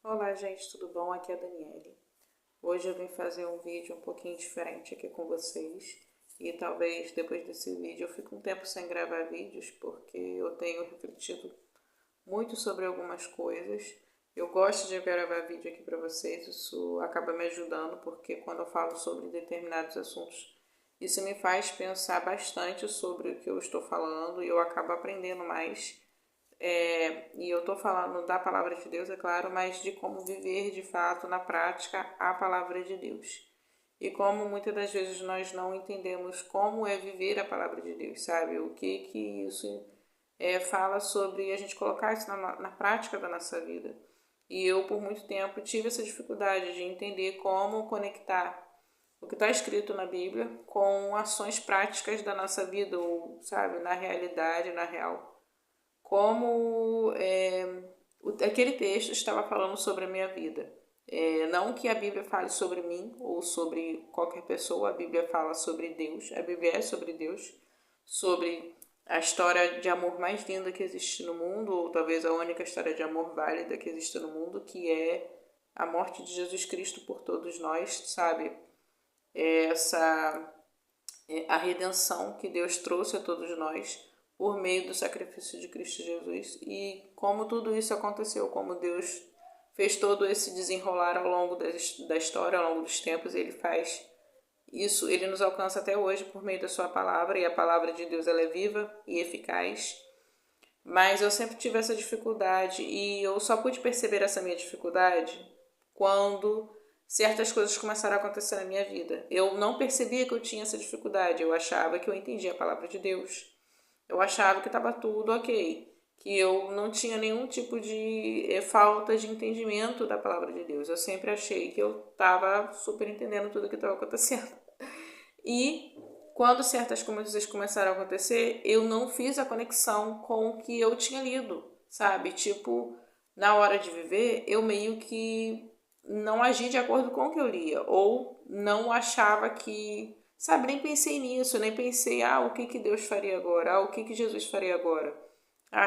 Olá, gente, tudo bom? Aqui é a Daniele. Hoje eu vim fazer um vídeo um pouquinho diferente aqui com vocês e talvez depois desse vídeo eu fique um tempo sem gravar vídeos porque eu tenho refletido muito sobre algumas coisas. Eu gosto de gravar vídeo aqui para vocês, isso acaba me ajudando porque quando eu falo sobre determinados assuntos, isso me faz pensar bastante sobre o que eu estou falando e eu acabo aprendendo mais. E eu estou falando da palavra de Deus, é claro, mas de como viver de fato na prática a palavra de Deus. E como muitas das vezes nós não entendemos como é viver a palavra de Deus, sabe? O que isso fala sobre a gente colocar isso na prática da nossa vida. E eu, por muito tempo, tive essa dificuldade de entender como conectar o que está escrito na Bíblia com ações práticas da nossa vida, ou, sabe, na realidade, na real como aquele texto estava falando sobre a minha vida. Não que a Bíblia fale sobre mim ou sobre qualquer pessoa, a Bíblia fala sobre Deus, a Bíblia é sobre Deus, sobre a história de amor mais linda que existe no mundo, ou talvez a única história de amor válida que existe no mundo, que é a morte de Jesus Cristo por todos nós, sabe? Essa a redenção que Deus trouxe a todos nós por meio do sacrifício de Cristo Jesus e como tudo isso aconteceu, como Deus fez todo esse desenrolar ao longo da história, ao longo dos tempos, ele faz isso, ele nos alcança até hoje por meio da sua palavra e a palavra de Deus ela é viva e eficaz. Mas eu sempre tive essa dificuldade e eu só pude perceber essa minha dificuldade quando certas coisas começaram a acontecer na minha vida. Eu não percebia que eu tinha essa dificuldade, eu achava que eu entendia a palavra de Deus. Eu achava que estava tudo ok, que eu não tinha nenhum tipo de falta de entendimento da palavra de Deus. Eu sempre achei que eu estava super entendendo tudo o que estava acontecendo. E quando certas coisas começaram a acontecer, eu não fiz a conexão com o que eu tinha lido, sabe? Tipo, na hora de viver, eu meio que não agi de acordo com o que eu lia, ou não achava que, sabe, nem pensei nisso, nem pensei, o que Deus faria agora? O que Jesus faria agora?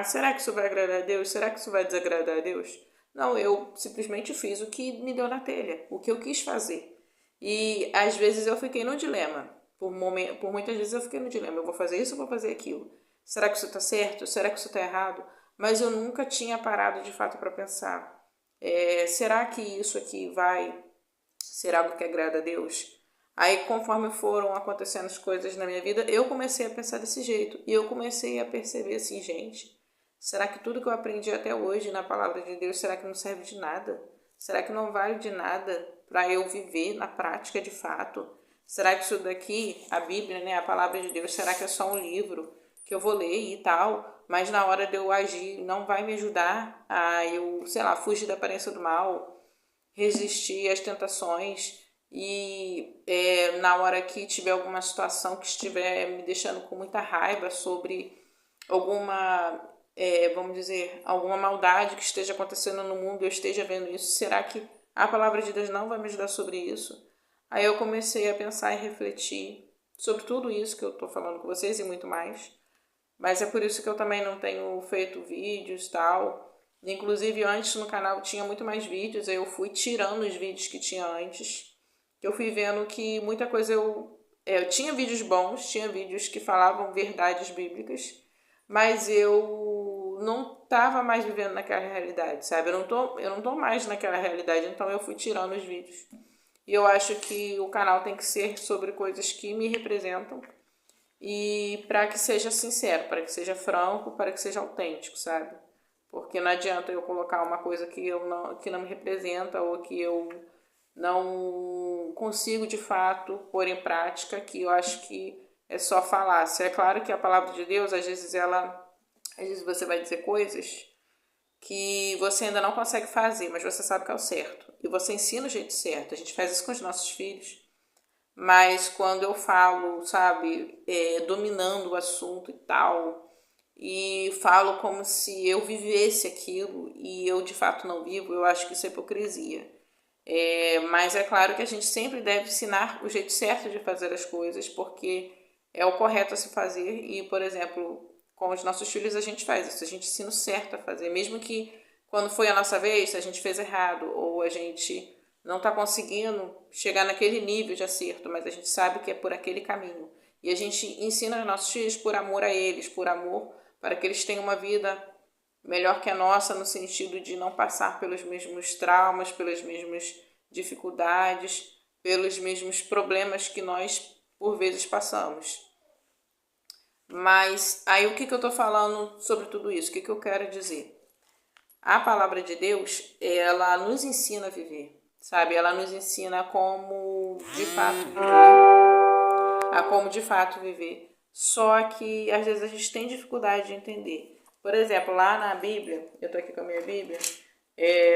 Será que isso vai agradar a Deus? Será que isso vai desagradar a Deus? Não, eu simplesmente fiz o que me deu na telha, o que eu quis fazer. E às vezes eu fiquei no dilema. Por muitas vezes eu fiquei no dilema. Eu vou fazer isso ou vou fazer aquilo? Será que isso está certo? Será que isso está errado? Mas eu nunca tinha parado de fato para pensar. Será que isso aqui vai ser algo que agrada a Deus? Aí, conforme foram acontecendo as coisas na minha vida, eu comecei a pensar desse jeito. E eu comecei a perceber assim, gente, será que tudo que eu aprendi até hoje na palavra de Deus, será que não serve de nada? Será que não vale de nada para eu viver na prática de fato? Será que isso daqui, a Bíblia, né, a palavra de Deus, será que é só um livro que eu vou ler e tal, mas na hora de eu agir não vai me ajudar a eu, sei lá, fugir da aparência do mal, resistir às tentações e na hora que tiver alguma situação que estiver me deixando com muita raiva sobre alguma, vamos dizer, alguma maldade que esteja acontecendo no mundo, eu esteja vendo isso, será que a palavra de Deus não vai me ajudar sobre isso? Aí eu comecei a pensar e refletir sobre tudo isso que eu estou falando com vocês e muito mais. Mas é por isso que eu também não tenho feito vídeos e tal. Inclusive antes no canal tinha muito mais vídeos, aí eu fui tirando os vídeos que tinha antes. Eu fui vendo que muita coisa eu tinha vídeos bons, tinha vídeos que falavam verdades bíblicas, mas eu não estava mais vivendo naquela realidade, sabe? Eu não tô mais naquela realidade, então eu fui tirando os vídeos. E eu acho que o canal tem que ser sobre coisas que me representam e para que seja sincero, para que seja franco, para que seja autêntico, sabe? Porque não adianta eu colocar uma coisa que não me representa ou que eu não consigo de fato pôr em prática, que eu acho que é só falácia. É claro que a palavra de Deus, às vezes você vai dizer coisas que você ainda não consegue fazer, mas você sabe que é o certo. E você ensina o jeito certo. A gente faz isso com os nossos filhos. Mas quando eu falo, sabe, dominando o assunto e tal, e falo como se eu vivesse aquilo e eu de fato não vivo, eu acho que isso é hipocrisia. Mas é claro que a gente sempre deve ensinar o jeito certo de fazer as coisas, porque é o correto a se fazer. E, por exemplo, com os nossos filhos a gente faz isso, a gente ensina o certo a fazer, mesmo que quando foi a nossa vez, a gente fez errado, ou a gente não está conseguindo chegar naquele nível de acerto, mas a gente sabe que é por aquele caminho. E a gente ensina os nossos filhos por amor a eles, por amor para que eles tenham uma vida melhor que a nossa, no sentido de não passar pelos mesmos traumas, pelas mesmas dificuldades, pelos mesmos problemas que nós, por vezes, passamos. Mas aí o que eu estou falando sobre tudo isso? O que eu quero dizer? A palavra de Deus, ela nos ensina a viver, sabe? Ela nos ensina como de fato viver, a como de fato viver. Só que às vezes a gente tem dificuldade de entender. Por exemplo, lá na Bíblia, eu estou aqui com a minha Bíblia,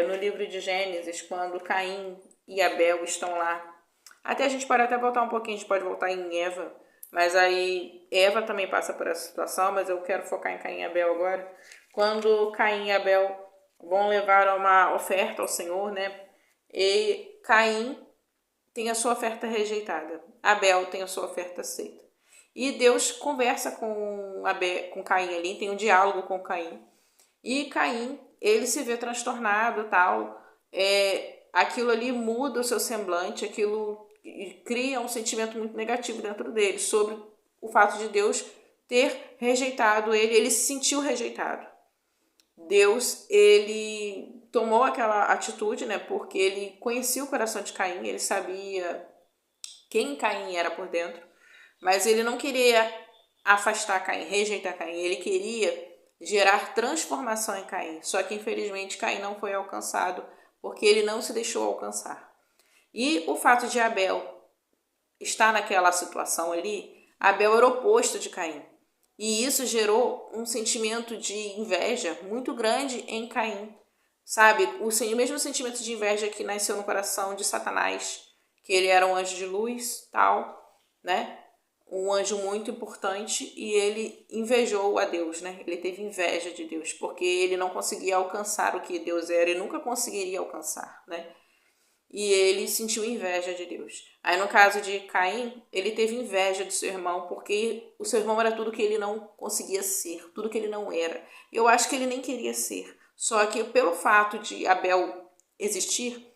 no livro de Gênesis, quando Caim e Abel estão lá. Até a gente pode até voltar um pouquinho, a gente pode voltar em Eva, mas aí Eva também passa por essa situação, mas eu quero focar em Caim e Abel agora. Quando Caim e Abel vão levar uma oferta ao Senhor, né? E Caim tem a sua oferta rejeitada, Abel tem a sua oferta aceita. E Deus conversa com Caim ali, tem um diálogo com Caim. E Caim, ele se vê transtornado, tal. Aquilo ali muda o seu semblante, aquilo cria um sentimento muito negativo dentro dele sobre o fato de Deus ter rejeitado ele. Ele se sentiu rejeitado. Deus, ele tomou aquela atitude, né? Porque ele conhecia o coração de Caim, ele sabia quem Caim era por dentro, mas ele não queria afastar Caim, rejeitar Caim, ele queria gerar transformação em Caim. Só que infelizmente Caim não foi alcançado porque ele não se deixou alcançar. E o fato de Abel estar naquela situação ali, Abel era o oposto de Caim. E isso gerou um sentimento de inveja muito grande em Caim. Sabe, o mesmo sentimento de inveja que nasceu no coração de Satanás, que ele era um anjo de luz, tal, né? Um anjo muito importante, e ele invejou a Deus, né? Ele teve inveja de Deus, porque ele não conseguia alcançar o que Deus era e nunca conseguiria alcançar, né? E ele sentiu inveja de Deus. Aí no caso de Caim, ele teve inveja do seu irmão, porque o seu irmão era tudo que ele não conseguia ser, tudo que ele não era. Eu acho que ele nem queria ser. Só que pelo fato de Abel existir,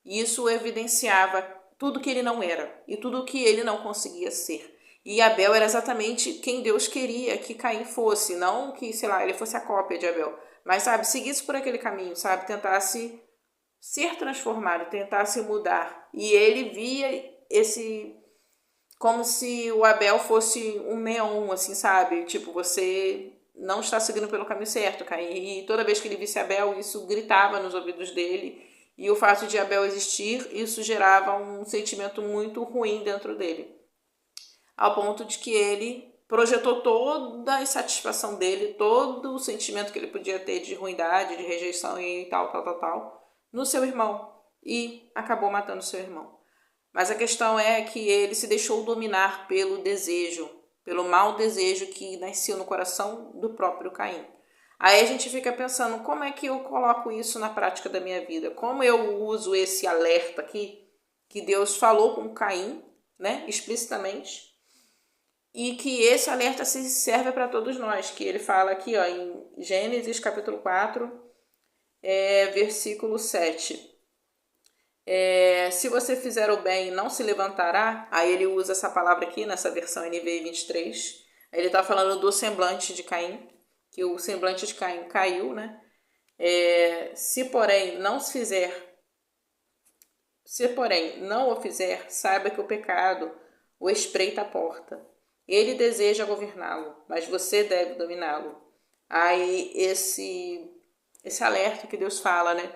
isso evidenciava tudo que ele não era e tudo que ele não conseguia ser. E Abel era exatamente quem Deus queria que Caim fosse, não que, sei lá, ele fosse a cópia de Abel, mas, sabe, seguisse por aquele caminho, sabe, tentasse ser transformado, tentasse mudar. E ele via como se o Abel fosse um neon, assim, sabe, tipo, você não está seguindo pelo caminho certo, Caim. E toda vez que ele visse Abel, isso gritava nos ouvidos dele. E o fato de Abel existir, isso gerava um sentimento muito ruim dentro dele. Ao ponto de que ele projetou toda a insatisfação dele, todo o sentimento que ele podia ter de ruindade, de rejeição e tal, no seu irmão. E acabou matando seu irmão. Mas a questão é que ele se deixou dominar pelo desejo, pelo mau desejo que nasceu no coração do próprio Caim. Aí a gente fica pensando, como é que eu coloco isso na prática da minha vida? Como eu uso esse alerta aqui, que Deus falou com Caim, né, explicitamente, e que esse alerta se serve para todos nós, que ele fala aqui, ó, em Gênesis capítulo 4, versículo 7. Se você fizer o bem, não se levantará. Aí ele usa essa palavra aqui, nessa versão NVI 23. Aí ele está falando do semblante de Caim, que o semblante de Caim caiu, né? Se porém não o fizer, saiba que o pecado o espreita à porta. Ele deseja governá-lo, mas você deve dominá-lo. Aí esse alerta que Deus fala, né?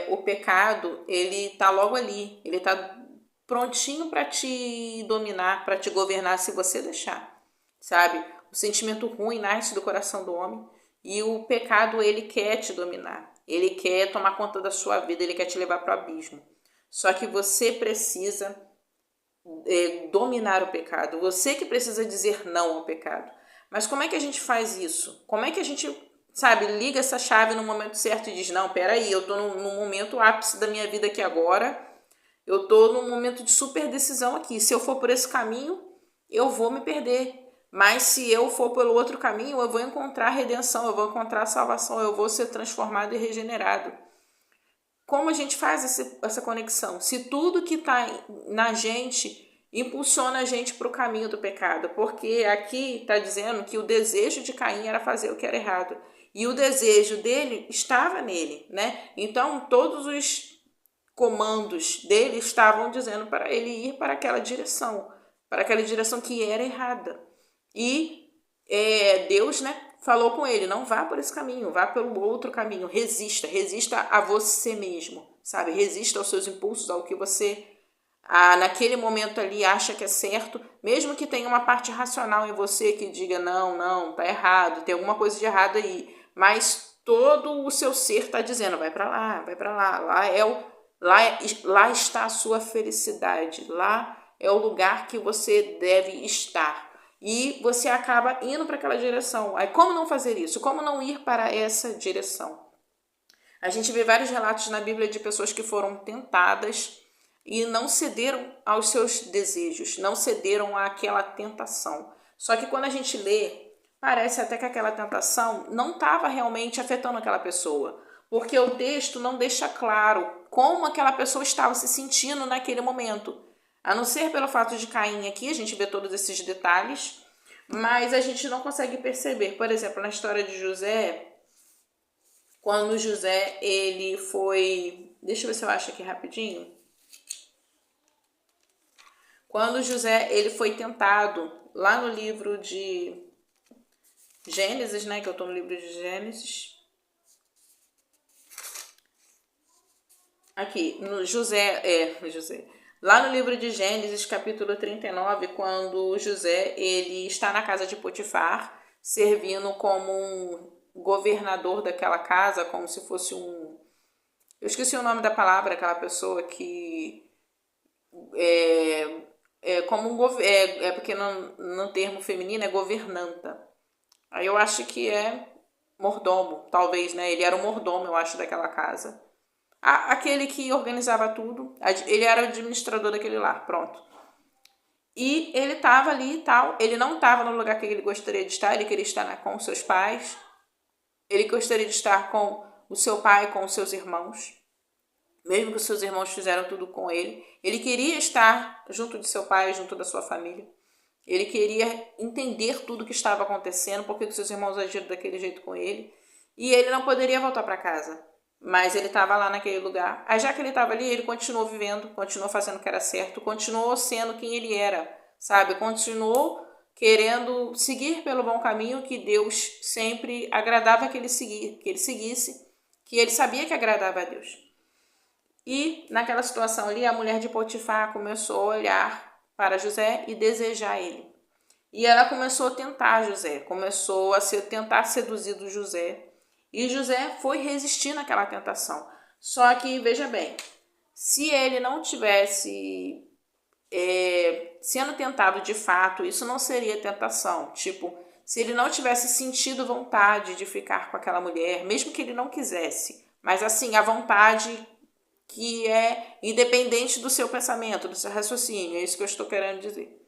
O pecado, ele tá logo ali, ele tá prontinho para te dominar, para te governar se você deixar, sabe? O sentimento ruim nasce do coração do homem e o pecado, ele quer te dominar, ele quer tomar conta da sua vida, ele quer te levar para o abismo. Só que você precisa dominar o pecado, você que precisa dizer não ao pecado. Mas como é que a gente faz isso? Como é que a gente, sabe, liga essa chave no momento certo e diz, não, peraí, eu tô no momento ápice da minha vida aqui agora, eu tô num momento de super decisão aqui, se eu for por esse caminho, eu vou me perder. Mas se eu for pelo outro caminho, eu vou encontrar redenção, eu vou encontrar salvação, eu vou ser transformado e regenerado. Como a gente faz essa conexão? Se tudo que está na gente impulsiona a gente para o caminho do pecado, porque aqui está dizendo que o desejo de Caim era fazer o que era errado, e o desejo dele estava nele, né? Então todos os comandos dele estavam dizendo para ele ir para aquela direção que era errada. E Deus, né, falou com ele, não vá por esse caminho, vá pelo outro caminho, resista a você mesmo, sabe? Resista aos seus impulsos, ao que você naquele momento ali acha que é certo, mesmo que tenha uma parte racional em você que diga não, tá errado, tem alguma coisa de errado aí, mas todo o seu ser está dizendo, vai para lá, lá está a sua felicidade, lá é o lugar que você deve estar. E você acaba indo para aquela direção. Aí como não fazer isso? Como não ir para essa direção? A gente vê vários relatos na Bíblia de pessoas que foram tentadas e não cederam aos seus desejos, não cederam àquela tentação. Só que quando a gente lê, parece até que aquela tentação não estava realmente afetando aquela pessoa, porque o texto não deixa claro como aquela pessoa estava se sentindo naquele momento. A não ser pelo fato de Caim aqui, a gente vê todos esses detalhes, mas a gente não consegue perceber. Por exemplo, na história de José, quando José, ele foi... Deixa eu ver se eu acho aqui rapidinho. Quando José, ele foi tentado, lá no livro de Gênesis, né, que eu estou no livro de Gênesis. Aqui, no José. Lá no livro de Gênesis, capítulo 39, quando José, ele está na casa de Potifar, servindo como um governador daquela casa, como se fosse um... Eu esqueci o nome da palavra, aquela pessoa que... como um porque no termo feminino é governanta. Aí eu acho que é mordomo, talvez, né? Ele era o mordomo, eu acho, daquela casa. Aquele que organizava tudo, ele era o administrador daquele lar, pronto. E ele estava ali e tal, ele não estava no lugar que ele gostaria de estar, ele queria estar com os seus pais, ele gostaria de estar com o seu pai, com os seus irmãos, mesmo que os seus irmãos fizeram tudo com ele, ele queria estar junto de seu pai, junto da sua família, ele queria entender tudo o que estava acontecendo, porque os seus irmãos agiram daquele jeito com ele, e ele não poderia voltar para casa. Mas ele estava lá naquele lugar. Aí já que ele estava ali, ele continuou vivendo, continuou fazendo o que era certo, continuou sendo quem ele era, sabe? Continuou querendo seguir pelo bom caminho que Deus sempre agradava que ele seguisse, que ele sabia que agradava a Deus. E naquela situação ali, a mulher de Potifar começou a olhar para José e desejar ele. E ela começou a tentar José, começou a tentar seduzir o José. E José foi resistir naquela tentação. Só que, veja bem, se ele não tivesse sendo tentado de fato, isso não seria tentação. Tipo, se ele não tivesse sentido vontade de ficar com aquela mulher, mesmo que ele não quisesse, mas assim, a vontade que é independente do seu pensamento, do seu raciocínio, é isso que eu estou querendo dizer.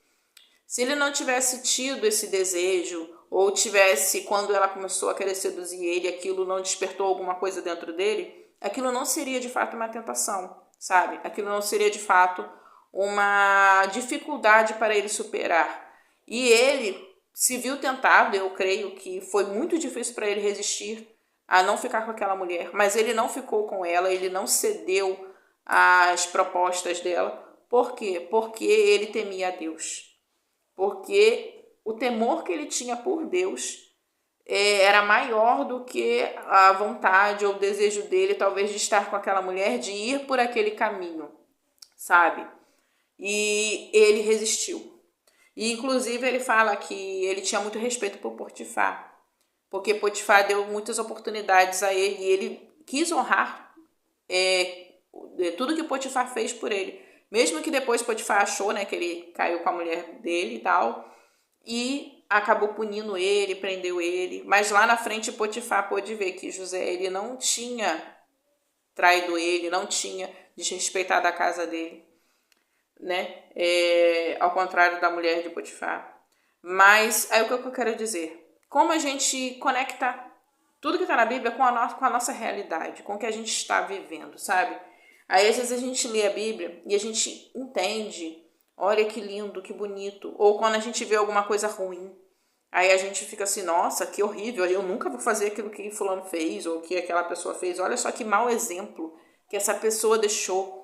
Se ele não tivesse tido esse desejo, ou tivesse, quando ela começou a querer seduzir ele, aquilo não despertou alguma coisa dentro dele, aquilo não seria de fato uma tentação, sabe? Aquilo não seria de fato uma dificuldade para ele superar. E ele se viu tentado, eu creio que foi muito difícil para ele resistir a não ficar com aquela mulher, mas ele não ficou com ela, ele não cedeu às propostas dela. Por quê? Porque ele temia a Deus. Porque o temor que ele tinha por Deus era maior do que a vontade ou o desejo dele, talvez, de estar com aquela mulher, de ir por aquele caminho, sabe? E ele resistiu. E, inclusive, ele fala que ele tinha muito respeito por Potifar, porque Potifar deu muitas oportunidades a ele e ele quis honrar tudo que Potifar fez por ele. Mesmo que depois Potifar achou, né, que ele caiu com a mulher dele e tal, e acabou punindo ele, prendeu ele. Mas lá na frente Potifar pôde ver que José, ele não tinha traído ele, não tinha desrespeitado a casa dele, né? Ao contrário da mulher de Potifar. Mas aí o que eu quero dizer? Como a gente conecta tudo que está na Bíblia com a nossa realidade, com o que a gente está vivendo, sabe? Aí às vezes a gente lê a Bíblia e a gente entende, olha que lindo, que bonito. Ou quando a gente vê alguma coisa ruim, aí a gente fica assim, nossa, que horrível, eu nunca vou fazer aquilo que fulano fez ou que aquela pessoa fez. Olha só que mau exemplo que essa pessoa deixou.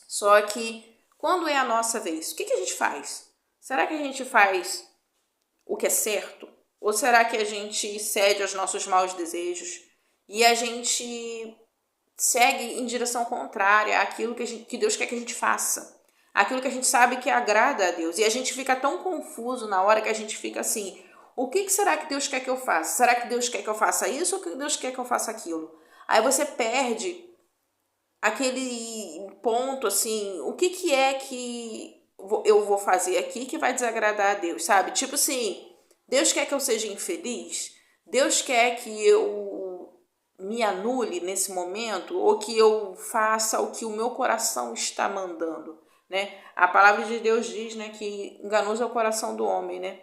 Só que quando é a nossa vez, o que a gente faz? Será que a gente faz o que é certo? Ou será que a gente cede aos nossos maus desejos e a gente segue em direção contrária àquilo que Deus quer que a gente faça? Aquilo que a gente sabe que agrada a Deus. E a gente fica tão confuso na hora que a gente fica assim, o que será que Deus quer que eu faça? Será que Deus quer que eu faça isso ou que Deus quer que eu faça aquilo? Aí você perde aquele ponto assim, o que é que eu vou fazer aqui que vai desagradar a Deus, sabe? Tipo assim, Deus quer que eu seja infeliz? Deus quer que eu me anule nesse momento ou que eu faça o que o meu coração está mandando, né? A palavra de Deus diz, né, que enganoso é o coração do homem, né?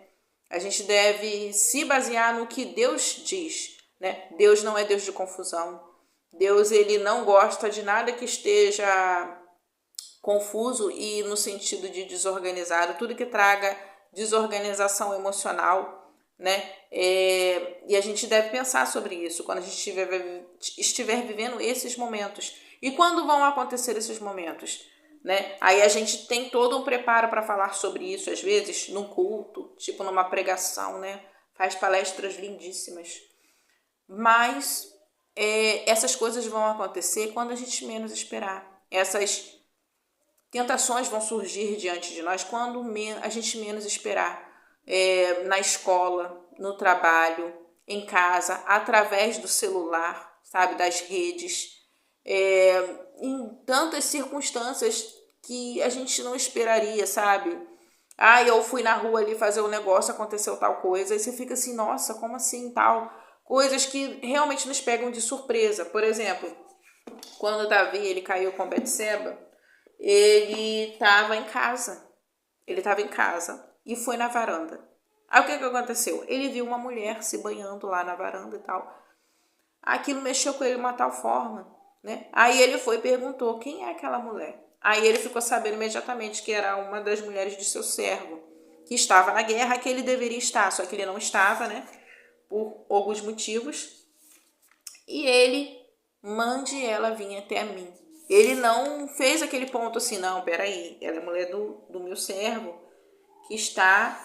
A gente deve se basear no que Deus diz, né? Deus não é Deus de confusão. Deus, ele não gosta de nada que esteja confuso e no sentido de desorganizado, tudo que traga desorganização emocional, né? E a gente deve pensar sobre isso quando a gente estiver vivendo esses momentos. E quando vão acontecer esses momentos? Né? Aí a gente tem todo um preparo para falar sobre isso, às vezes, num culto, tipo numa pregação, né? Faz palestras lindíssimas. Mas essas coisas vão acontecer quando a gente menos esperar. Essas tentações vão surgir diante de nós quando a gente menos esperar. Na escola, no trabalho, em casa, através do celular, sabe, das redes, em tantas circunstâncias que a gente não esperaria, sabe? Ah, eu fui na rua ali fazer um negócio, aconteceu tal coisa, e você fica assim, nossa, como assim, tal? Coisas que realmente nos pegam de surpresa. Por exemplo, quando Davi ele caiu com Betseba, ele estava em casa. Ele estava em casa e foi na varanda. Aí o que aconteceu? Ele viu uma mulher se banhando lá na varanda e tal. Aquilo mexeu com ele de uma tal forma, né? Aí ele foi e perguntou quem é aquela mulher. Aí ele ficou sabendo imediatamente que era uma das mulheres de seu servo, que estava na guerra, que ele deveria estar, só que ele não estava, né? Por alguns motivos. E ele mande ela vir até a mim. Ele não fez aquele ponto assim, não, peraí, ela é mulher do meu servo, que está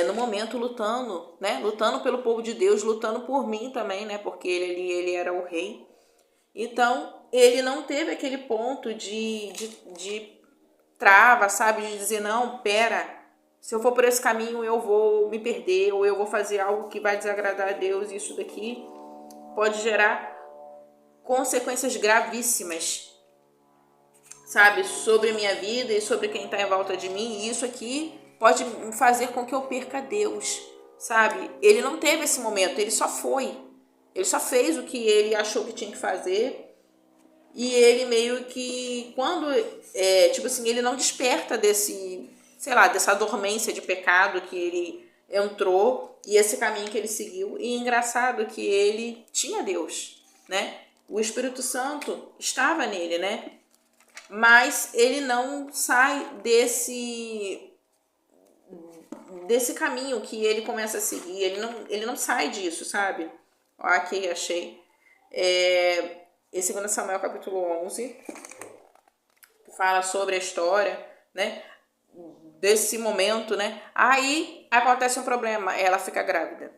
no momento lutando, né? Lutando pelo povo de Deus, lutando por mim também, né? Porque ele era o rei. Então, ele não teve aquele ponto de trava, sabe? De dizer, não, pera, se eu for por esse caminho eu vou me perder, ou eu vou fazer algo que vai desagradar a Deus, isso daqui pode gerar consequências gravíssimas, sabe? Sobre a minha vida e sobre quem está em volta de mim, e isso aqui pode fazer com que eu perca Deus, sabe? Ele não teve esse momento, ele só foi. Ele só fez o que ele achou que tinha que fazer. E ele meio que, quando, tipo assim, ele não desperta desse, sei lá, dessa dormência de pecado que ele entrou e esse caminho que ele seguiu. E engraçado que ele tinha Deus, né? O Espírito Santo estava nele, né? Mas ele não sai desse caminho que ele começa a seguir. Ele não sai disso, sabe? Ó, aqui achei. Em 2 Samuel capítulo 11, fala sobre a história, né, desse momento, né? Aí acontece um problema, ela fica grávida.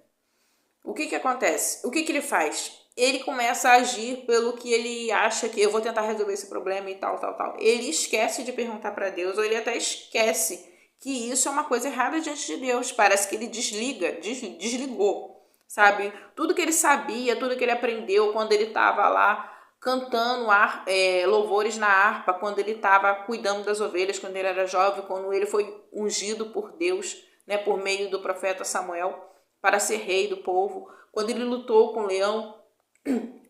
O que acontece? O que ele faz? Ele começa a agir pelo que ele acha que eu vou tentar resolver esse problema e tal, tal, tal. Ele esquece de perguntar para Deus, ou ele até esquece que isso é uma coisa errada diante de Deus. Parece que ele desligou, sabe? Tudo que ele sabia, tudo que ele aprendeu quando ele estava lá cantando louvores na harpa, quando ele estava cuidando das ovelhas, quando ele era jovem, quando ele foi ungido por Deus, né, por meio do profeta Samuel, para ser rei do povo, quando ele lutou com o leão,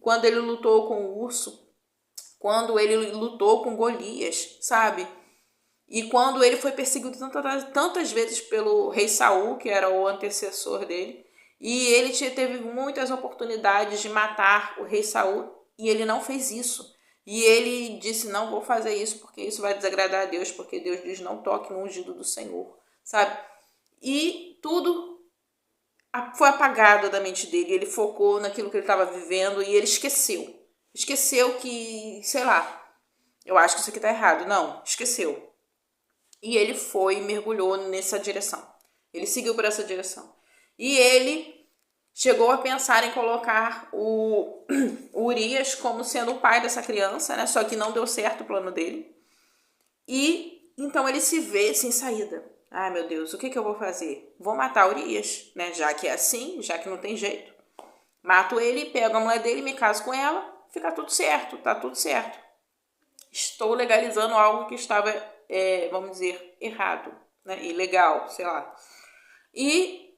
quando ele lutou com o urso, quando ele lutou com Golias, sabe? E quando ele foi perseguido tantas vezes pelo rei Saul, que era o antecessor dele, e ele teve muitas oportunidades de matar o rei Saul, e ele não fez isso. E ele disse, não vou fazer isso, porque isso vai desagradar a Deus, porque Deus diz, não toque no ungido do Senhor, sabe? E tudo foi apagado da mente dele, ele focou naquilo que ele estava vivendo e ele esqueceu. Esqueceu que, sei lá, eu acho que isso aqui tá errado. Não, esqueceu. E ele foi e mergulhou nessa direção. Ele seguiu por essa direção. E ele chegou a pensar em colocar o Urias como sendo o pai dessa criança, né? Só que não deu certo o plano dele. E então ele se vê sem saída. Ai, meu Deus, o que eu vou fazer? Vou matar Urias, né? Já que é assim, já que não tem jeito. Mato ele, pego a mulher dele, me caso com ela, fica tudo certo, tá tudo certo. Estou legalizando algo que estava, vamos dizer, errado, né? Ilegal, sei lá. E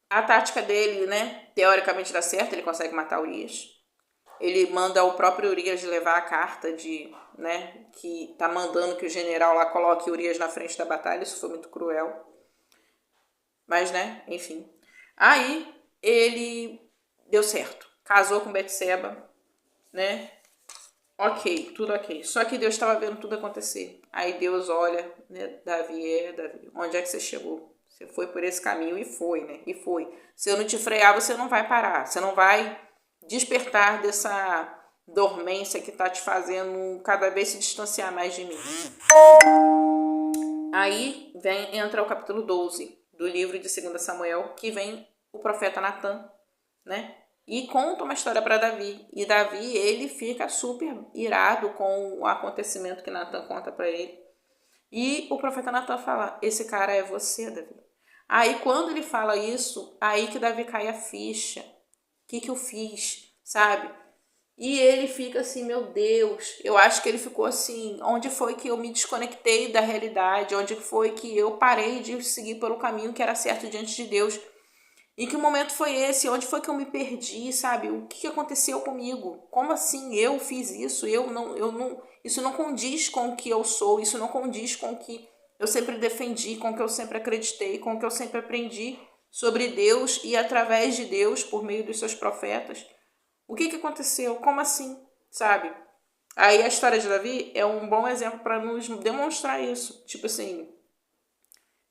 a tática dele, né? Teoricamente dá certo, ele consegue matar Urias. Ele manda o próprio Urias levar a carta né, que tá mandando que o general lá coloque Urias na frente da batalha. Isso foi muito cruel. Mas, né, enfim. Aí, ele deu certo. Casou com Betseba, né? Ok, tudo ok. Só que Deus estava vendo tudo acontecer. Aí Deus olha, né, Davi, onde é que você chegou? Você foi por esse caminho e foi, né? E foi. Se eu não te frear, você não vai parar. Você não vai despertar dessa dormência que tá te fazendo cada vez se distanciar mais de mim. Aí entra o capítulo 12 do livro de 2 Samuel, que vem o profeta Natan, né? E conta uma história para Davi. E Davi, ele fica super irado com o acontecimento que Natan conta para ele. E o profeta Natan fala, esse cara é você, Davi. Aí quando ele fala isso, aí que Davi cai a ficha. O que eu fiz, sabe? E ele fica assim, meu Deus, eu acho que ele ficou assim, onde foi que eu me desconectei da realidade, onde foi que eu parei de seguir pelo caminho que era certo diante de Deus. E que momento foi esse? Onde foi que eu me perdi, sabe? O que aconteceu comigo? Como assim eu fiz isso? Isso não condiz com o que eu sou, isso não condiz com o que eu sempre defendi, com o que eu sempre acreditei, com o que eu sempre aprendi sobre Deus e através de Deus, por meio dos seus profetas. O que aconteceu? Como assim? Sabe? Aí a história de Davi é um bom exemplo para nos demonstrar isso. Tipo assim,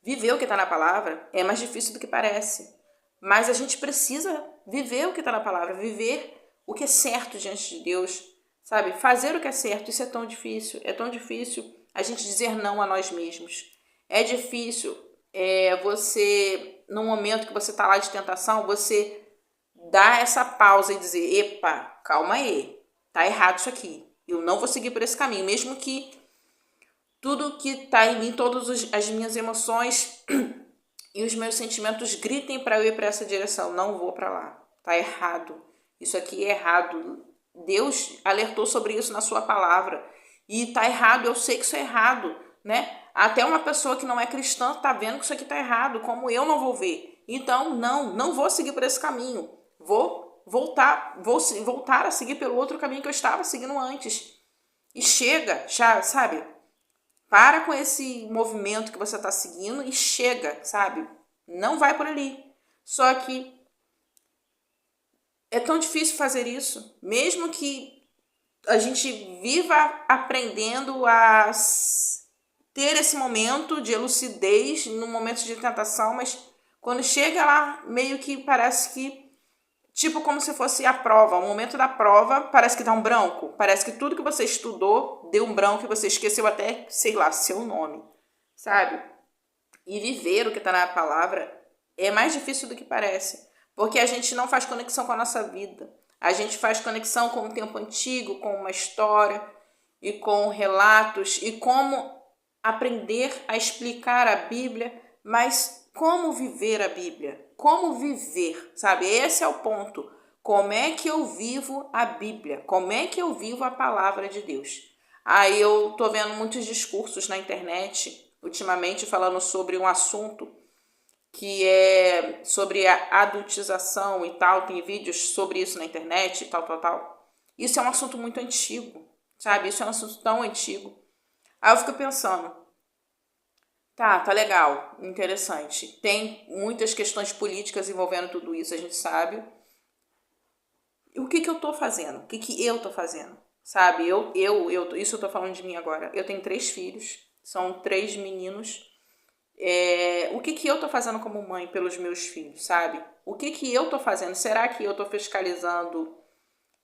viver o que está na palavra é mais difícil do que parece. Mas a gente precisa viver o que está na palavra, viver o que é certo diante de Deus, sabe? Fazer o que é certo, isso é tão difícil. É tão difícil a gente dizer não a nós mesmos. É difícil você, no momento que você está lá de tentação, você dar essa pausa e dizer, epa, calma aí, tá errado isso aqui. Eu não vou seguir por esse caminho, mesmo que tudo que está em mim, todas as minhas emoções e os meus sentimentos gritem para eu ir para essa direção. Não vou para lá. Tá errado. Isso aqui é errado. Deus alertou sobre isso na sua palavra. E tá errado. Eu sei que isso é errado, né? Até uma pessoa que não é cristã tá vendo que isso aqui tá errado. Como eu não vou ver? Então, não vou seguir por esse caminho. Vou voltar a seguir pelo outro caminho que eu estava seguindo antes. E chega, já, sabe? Para com esse movimento que você está seguindo e chega, sabe? Não vai por ali. Só que é tão difícil fazer isso. Mesmo que a gente viva aprendendo a ter esse momento de lucidez no momento de tentação, mas quando chega lá, meio que parece que, tipo como se fosse a prova, o momento da prova parece que dá um branco, parece que tudo que você estudou deu um branco e você esqueceu até, sei lá, seu nome, sabe? E viver o que está na palavra é mais difícil do que parece, porque a gente não faz conexão com a nossa vida, a gente faz conexão com o tempo antigo, com uma história e com relatos e como aprender a explicar a Bíblia, mas como viver a Bíblia? Como viver, sabe? Esse é o ponto. Como é que eu vivo a Bíblia? Como é que eu vivo a palavra de Deus? Aí eu tô vendo muitos discursos na internet, ultimamente, falando sobre um assunto que é sobre a adultização e tal. Tem vídeos sobre isso na internet e tal. Isso é um assunto muito antigo, sabe? Isso é um assunto tão antigo. Aí eu fico pensando, Tá legal, interessante. Tem muitas questões políticas envolvendo tudo isso, a gente sabe. E o que que eu tô fazendo? O que que eu tô fazendo? Sabe, isso eu tô falando de mim agora. Eu tenho 3 filhos, são 3 meninos. O que que eu tô fazendo como mãe pelos meus filhos, sabe? O que que eu tô fazendo? Será que eu tô fiscalizando?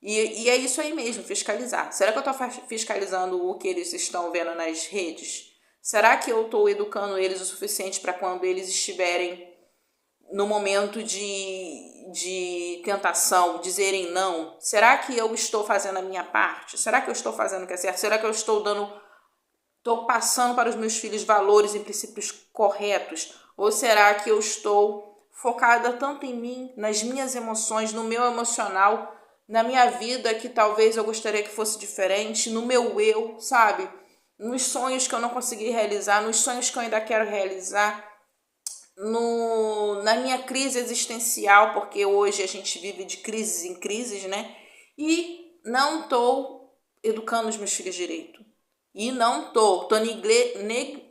E é isso aí mesmo, fiscalizar. Será que eu tô fiscalizando o que eles estão vendo nas redes? Será que eu tô educando eles o suficiente para quando eles estiverem no momento de tentação, dizerem não? Será que eu estou fazendo a minha parte? Será que eu estou fazendo o que é certo? Será que eu estou passando para os meus filhos valores e princípios corretos? Ou será que eu estou focada tanto em mim, nas minhas emoções, no meu emocional, na minha vida que talvez eu gostaria que fosse diferente, no meu eu, sabe? Nos sonhos que eu não consegui realizar, nos sonhos que eu ainda quero realizar, na minha crise existencial, porque hoje a gente vive de crises em crises, né? E não estou educando os meus filhos direito. E não estou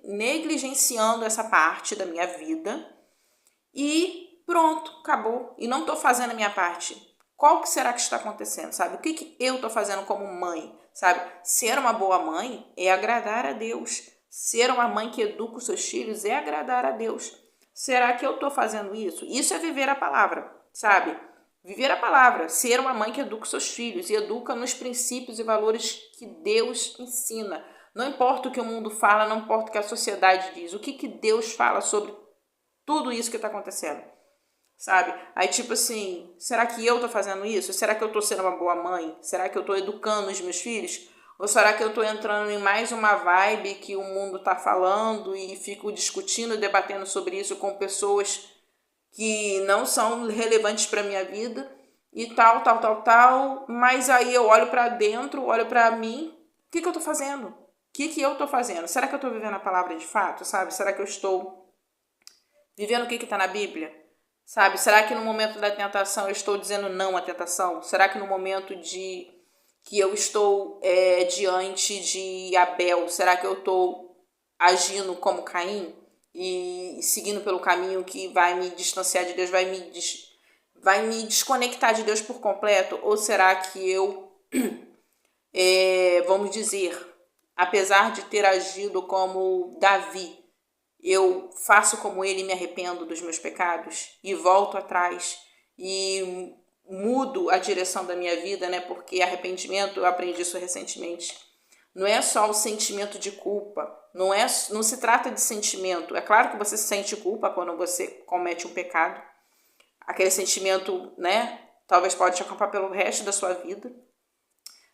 negligenciando essa parte da minha vida. E pronto, acabou. E não estou fazendo a minha parte. Qual que será que está acontecendo, sabe? O que que eu estou fazendo como mãe, sabe? Ser uma boa mãe é agradar a Deus. Ser uma mãe que educa os seus filhos é agradar a Deus. Será que eu estou fazendo isso? Isso é viver a palavra, sabe? Viver a palavra, ser uma mãe que educa os seus filhos e educa nos princípios e valores que Deus ensina. Não importa o que o mundo fala, não importa o que a sociedade diz, o que que Deus fala sobre tudo isso que está acontecendo, sabe? Aí tipo assim, será que eu tô fazendo isso? Será que eu tô sendo uma boa mãe? Será que eu tô educando os meus filhos? Ou será que eu tô entrando em mais uma vibe que o mundo tá falando e fico discutindo e debatendo sobre isso com pessoas que não são relevantes para minha vida e tal, mas aí eu olho para dentro, olho para mim, o que que eu tô fazendo? O que que eu tô fazendo? Será que eu tô vivendo a palavra de fato, sabe? Será que eu estou vivendo o que está na Bíblia? Sabe? Será que no momento da tentação eu estou dizendo não à tentação? Será que no momento que eu estou diante de Abel, será que eu estou agindo como Caim e seguindo pelo caminho que vai me distanciar de Deus, vai me desconectar de Deus por completo? Ou será que eu, vamos dizer, apesar de ter agido como Davi, eu faço como ele e me arrependo dos meus pecados e volto atrás e mudo a direção da minha vida, né? Porque arrependimento, eu aprendi isso recentemente, não é só o sentimento de culpa, não se trata de sentimento. É claro que você sente culpa quando você comete um pecado, aquele sentimento, né? Talvez pode te acompanhar pelo resto da sua vida,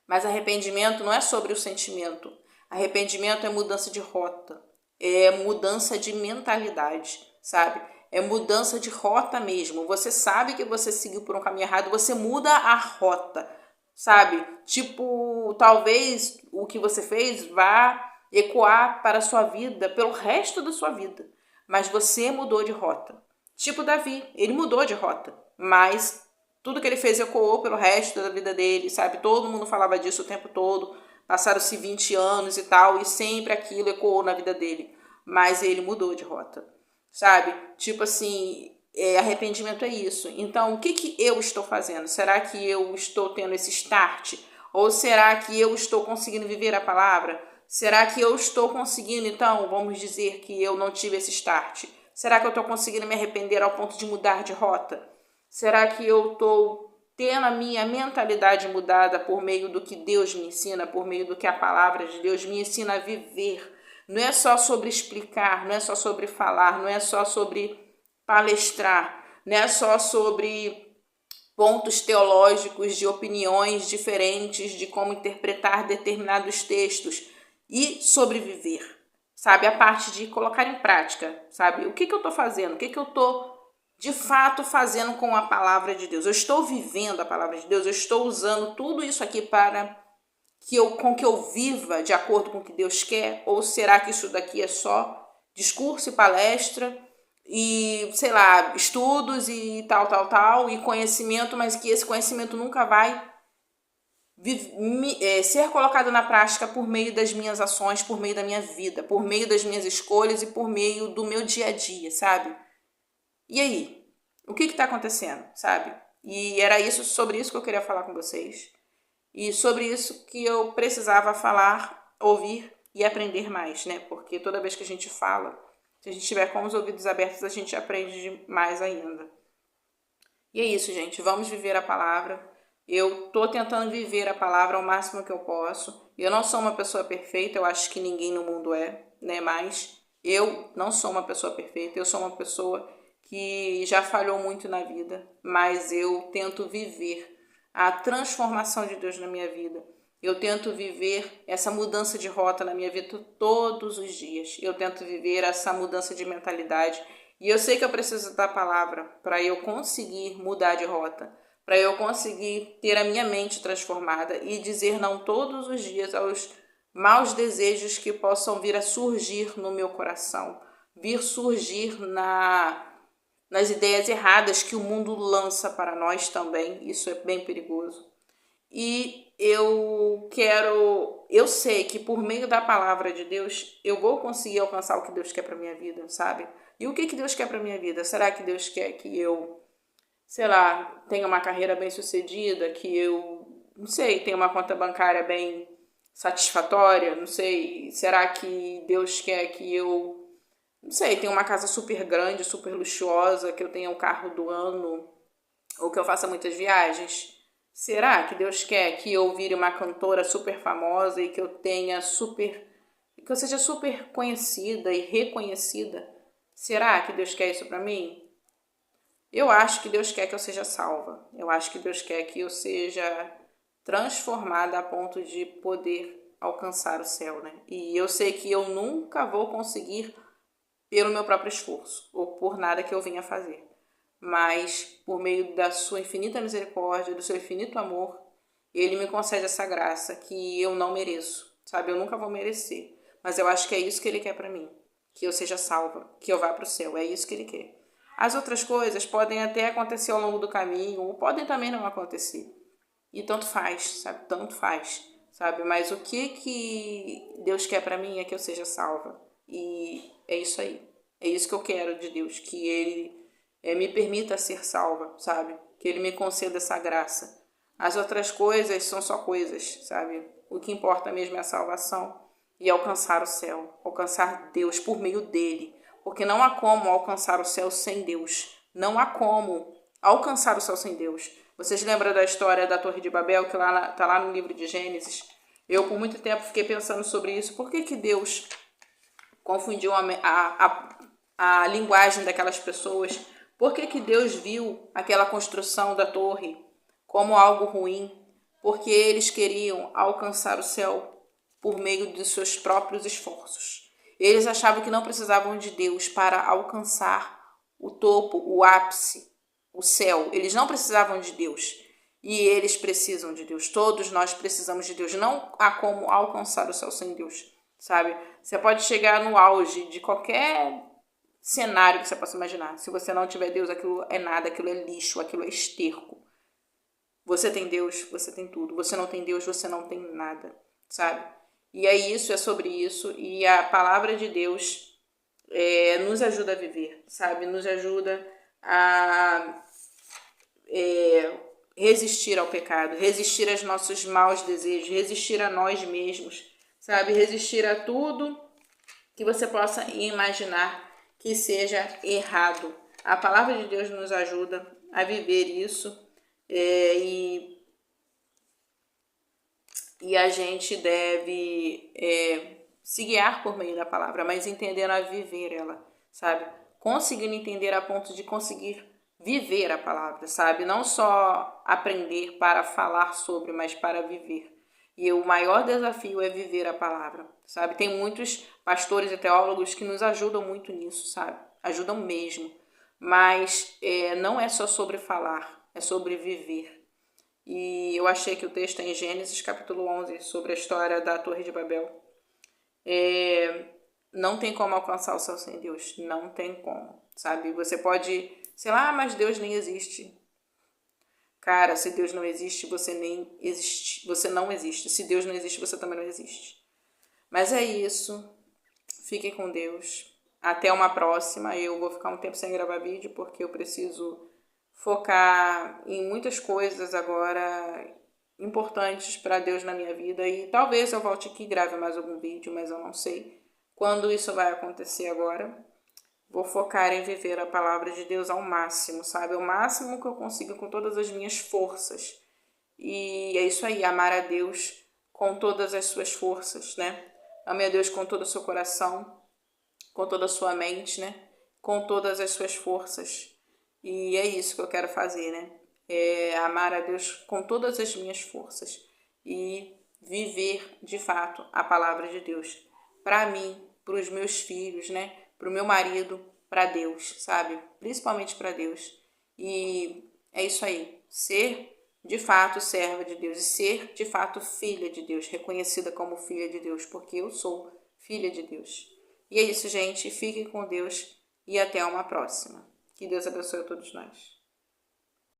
mas arrependimento não é sobre o sentimento. Arrependimento é mudança de rota, é mudança de mentalidade, sabe? É mudança de rota mesmo. Você sabe que você seguiu por um caminho errado, você muda a rota, sabe? Tipo, talvez o que você fez vá ecoar para a sua vida, pelo resto da sua vida. Mas você mudou de rota. Tipo Davi, ele mudou de rota, mas tudo que ele fez ecoou pelo resto da vida dele, sabe? Todo mundo falava disso o tempo todo. Passaram-se 20 anos e tal, e sempre aquilo ecoou na vida dele. Mas ele mudou de rota, sabe? Tipo assim, arrependimento é isso. Então, o que que eu estou fazendo? Será que eu estou tendo esse start? Ou será que eu estou conseguindo viver a palavra? Será que eu estou conseguindo, então, vamos dizer que eu não tive esse start? Será que eu estou conseguindo me arrepender ao ponto de mudar de rota? Será que eu estou tendo a minha mentalidade mudada por meio do que Deus me ensina, por meio do que a palavra de Deus me ensina a viver? Não é só sobre explicar, não é só sobre falar, não é só sobre palestrar, não é só sobre pontos teológicos de opiniões diferentes de como interpretar determinados textos e sobreviver, sabe? A parte de colocar em prática, sabe? O que eu estou fazendo? O que eu estou de fato fazendo com a palavra de Deus? Eu estou vivendo a palavra de Deus? Eu estou usando tudo isso aqui para que eu viva de acordo com o que Deus quer? Ou será que isso daqui é só discurso e palestra e, sei lá, estudos e tal, e conhecimento, mas que esse conhecimento nunca vai ser colocado na prática por meio das minhas ações, por meio da minha vida, por meio das minhas escolhas e por meio do meu dia a dia, sabe? E aí? O que está acontecendo, sabe? E era sobre isso que eu queria falar com vocês. E sobre isso que eu precisava falar, ouvir e aprender mais, né? Porque toda vez que a gente fala, se a gente estiver com os ouvidos abertos, a gente aprende mais ainda. E é isso, gente. Vamos viver a palavra. Eu tô tentando viver a palavra ao máximo que eu posso. Eu não sou uma pessoa perfeita, eu acho que ninguém no mundo é, né? Mas eu não sou uma pessoa perfeita, eu sou uma pessoa que já falhou muito na vida, mas eu tento viver a transformação de Deus na minha vida. Eu tento viver essa mudança de rota na minha vida todos os dias. Eu tento viver essa mudança de mentalidade. E eu sei que eu preciso da palavra para eu conseguir mudar de rota, para eu conseguir ter a minha mente transformada e dizer não todos os dias aos maus desejos que possam vir a surgir no meu coração, vir surgir nas ideias erradas que o mundo lança para nós também. Isso é bem perigoso. E eu sei que por meio da palavra de Deus, eu vou conseguir alcançar o que Deus quer para minha vida, sabe? E o que Deus quer para minha vida? Será que Deus quer que eu, sei lá, tenha uma carreira bem sucedida, que eu, não sei, tenha uma conta bancária bem satisfatória, não sei, será que Deus quer que eu, não sei, tenha uma casa super grande, super luxuosa, que eu tenha o carro do ano, ou que eu faça muitas viagens? Será que Deus quer que eu vire uma cantora super famosa e que eu seja super conhecida e reconhecida? Será que Deus quer isso para mim? Eu acho que Deus quer que eu seja salva. Eu acho que Deus quer que eu seja transformada a ponto de poder alcançar o céu, né? E eu sei que eu nunca vou conseguir pelo meu próprio esforço ou por nada que eu venha fazer. Mas por meio da sua infinita misericórdia, do seu infinito amor, Ele me concede essa graça que eu não mereço, sabe? Eu nunca vou merecer. Mas eu acho que é isso que Ele quer para mim. Que eu seja salva, que eu vá para o céu. É isso que Ele quer. As outras coisas podem até acontecer ao longo do caminho, ou podem também não acontecer. E tanto faz, sabe? Tanto faz, sabe? Mas o que Deus quer para mim é que eu seja salva. E é isso aí. É isso que eu quero de Deus, que Ele me permita ser salva, sabe? Que Ele me conceda essa graça. As outras coisas são só coisas, sabe? O que importa mesmo é a salvação e alcançar o céu, alcançar Deus por meio dele. Porque não há como alcançar o céu sem Deus. Não há como alcançar o céu sem Deus. Vocês lembram da história da Torre de Babel, que está lá no livro de Gênesis? Eu, por muito tempo, fiquei pensando sobre isso. Por que Deus confundiu a linguagem daquelas pessoas? Por que Deus viu aquela construção da torre como algo ruim? Porque eles queriam alcançar o céu por meio de seus próprios esforços. Eles achavam que não precisavam de Deus para alcançar o topo, o ápice, o céu. Eles não precisavam de Deus. E eles precisam de Deus. Todos nós precisamos de Deus. Não há como alcançar o céu sem Deus, sabe? Você pode chegar no auge de qualquer cenário que você possa imaginar. Se você não tiver Deus, aquilo é nada, aquilo é lixo, aquilo é esterco. Você tem Deus, você tem tudo. Você não tem Deus, você não tem nada, sabe? E é sobre isso. E a palavra de Deus nos ajuda a viver, sabe? Nos ajuda a resistir ao pecado, resistir aos nossos maus desejos, resistir a nós mesmos, sabe? Resistir a tudo que você possa imaginar que seja errado. A palavra de Deus nos ajuda a viver isso e a gente deve se guiar por meio da palavra, mas entendendo a viver ela, sabe? Conseguindo entender a ponto de conseguir viver a palavra, sabe? Não só aprender para falar sobre, mas para viver. E o maior desafio é viver a palavra, sabe? Tem muitos pastores e teólogos que nos ajudam muito nisso, sabe? Ajudam mesmo. Mas não é só sobre falar, é sobre viver. E eu achei que o texto é em Gênesis capítulo 11, sobre a história da Torre de Babel. Não tem como alcançar o céu sem Deus. Não tem como, sabe? Você pode, sei lá, mas Deus nem existe. Cara, se Deus não existe, você não existe. Se Deus não existe, você também não existe. Mas é isso. Fiquem com Deus. Até uma próxima. Eu vou ficar um tempo sem gravar vídeo porque eu preciso focar em muitas coisas agora importantes para Deus na minha vida. E talvez eu volte aqui e grave mais algum vídeo, mas eu não sei quando isso vai acontecer agora. Vou focar em viver a palavra de Deus ao máximo, sabe? O máximo que eu consigo com todas as minhas forças. E é isso aí, amar a Deus com todas as suas forças, né? Ame a Deus com todo o seu coração, com toda a sua mente, né? Com todas as suas forças. E é isso que eu quero fazer, né? É amar a Deus com todas as minhas forças e viver, de fato, a palavra de Deus. Para mim, para os meus filhos, né? Para o meu marido, para Deus, sabe? Principalmente para Deus. E é isso aí. Ser, de fato, serva de Deus. E ser, de fato, filha de Deus. Reconhecida como filha de Deus. Porque eu sou filha de Deus. E é isso, gente. Fiquem com Deus e até uma próxima. Que Deus abençoe a todos nós.